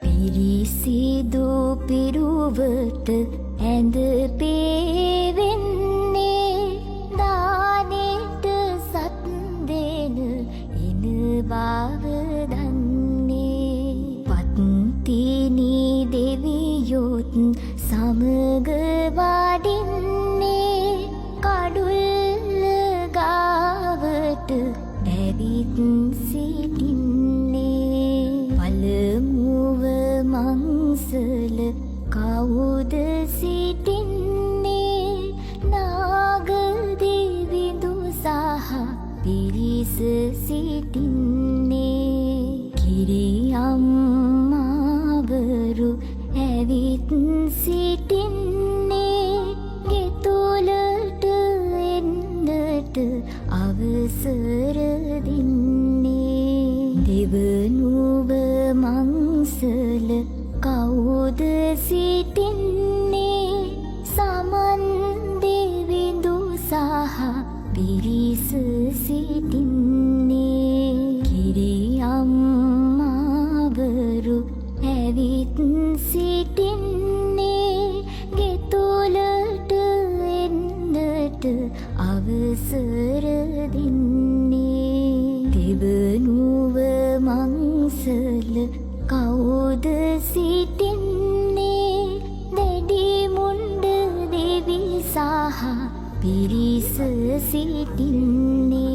පිරිසිදු පිරුවට ඇඳ පේවෙන්නේ දානෙට සත් දෙන එන බව දන්නේ පත්තිනි දෙවියොත් සමග වඩින්නේ කඩුල්ල ගාවට ඇවිත් සිටින්නේ පළමුව මංසල කවුද සිටින්නේ නාග දෙවිඳු සහ පිරිස සිටින්නේ කිරියම්මාවරු ඇවිත් සිටින්නේ ගෙතුලට එන්නට අවසර දෙන්නේ දෙවනුව මංසල කවුද සිටින්නේ සමන් දෙවිඳු සහ පිරිස සිටින්නේ කිරියම්මාවරු ඇවිත් සිටින්නේ ගෙතුලට එන්නට අවසර දෙන්නේ දෙවනුව මංසල කවුද සිටින්නේ දැඩි මුණ්ඩ දෙවි සහ පිරිස සිටින්නේ